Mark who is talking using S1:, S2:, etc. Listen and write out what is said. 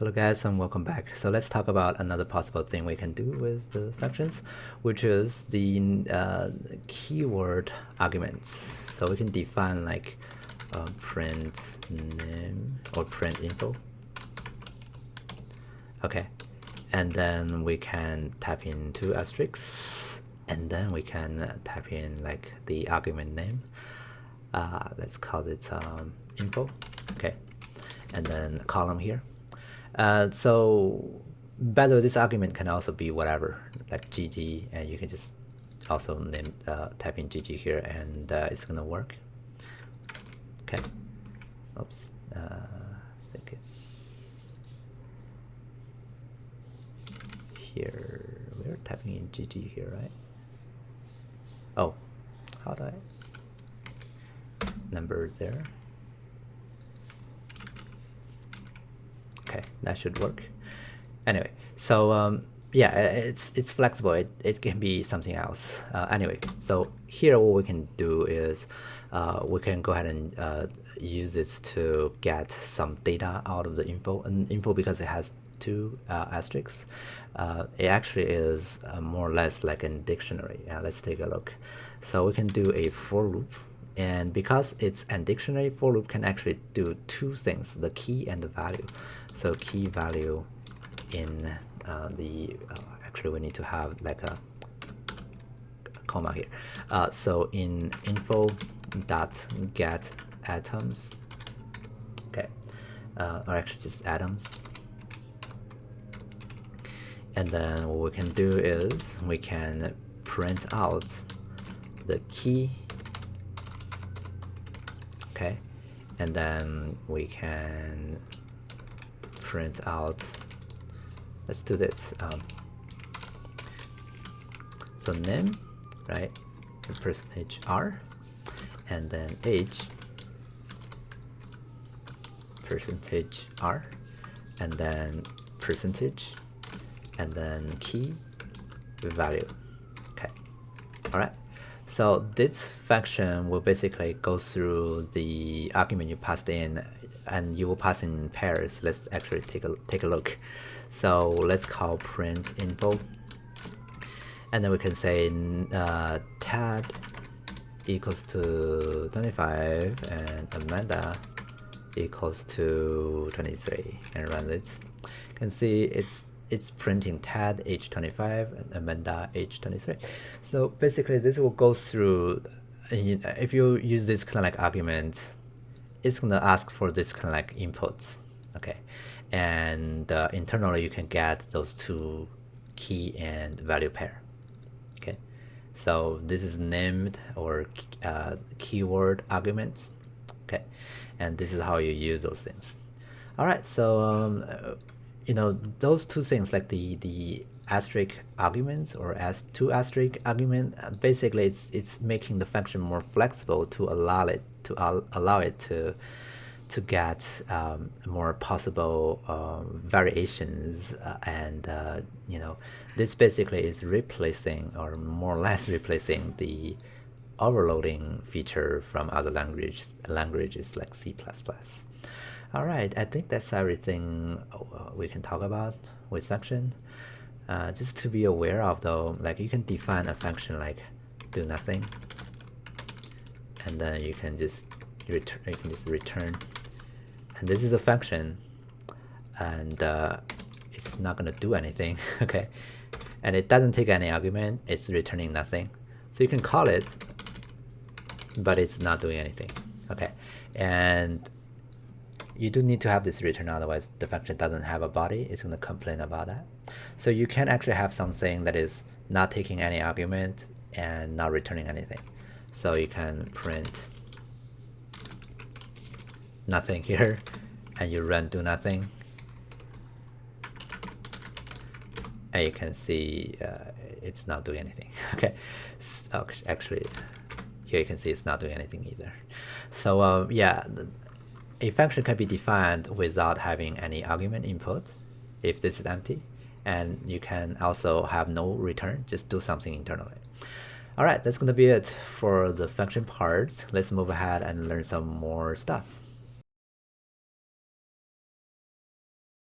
S1: Hello guys and welcome back. So let's talk about another possible thing we can do with the functions, which is the keyword arguments. So we can define like print name or print info. Okay, and then we can type in two asterisks, and then we can type in like the argument name. Let's call it info. Okay, and then a column here. So by the way, this argument can also be whatever, like GG, and you can just also name type in GG here, and it's gonna work. Okay. Oops. I think it's here. We're typing in GG here, right? Oh, how do I number there? Okay, that should work. Anyway, so yeah, it's flexible. It can be something else. Anyway, so here what we can do is we can go ahead and use this to get some data out of the info. And info, because it has two asterisks, it actually is more or less like a dictionary. Let's take a look. So we can do a for loop. And because it's a dictionary, for loop can actually do two things, the key and the value. So key value in actually we need to have like a comma here. So in info dot get atoms, okay, or actually just atoms. And then what we can do is we can print out the key. Okay, and then we can print out, let's do this, so name, right, percentage R, and then age, percentage R, and then percentage, and then key value. Okay, all right. So this function will basically go through the argument you passed in, and you will pass in pairs. Let's actually take a look. So let's call print info, and then we can say Tad equals to 25 and Amanda equals to 23, and run this. You can see it's printing Tad age 25 and Amanda age 23. So basically this will go through, if you use this kind of like argument, it's gonna ask for this kind of like inputs, okay? And internally you can get those two key and value pair, okay? So this is named or keyword arguments, okay? And this is how you use those things. All right, so you know, those two things, like the asterisk arguments or as two asterisk argument, basically it's making the function more flexible to allow it to get more possible variations, and you know, this basically is replacing, or more or less replacing, the overloading feature from other languages like C++. All right, I think that's everything we can talk about with function. Just to be aware of though, like you can define a function like do nothing, and then you can just return, and this is a function, and it's not gonna do anything, okay, and it doesn't take any argument. It's returning nothing, so you can call it, but it's not doing anything, okay, and you do need to have this return, otherwise the function doesn't have a body. It's going to complain about that. So you can actually have something that is not taking any argument and not returning anything. So you can print nothing here, and you run do nothing, and you can see it's not doing anything. Okay, so actually here you can see it's not doing anything either. So yeah, a function can be defined without having any argument input if this is empty, and you can also have no return, just do something internally. All right, that's going to be it for the function parts. Let's move ahead and learn some more stuff.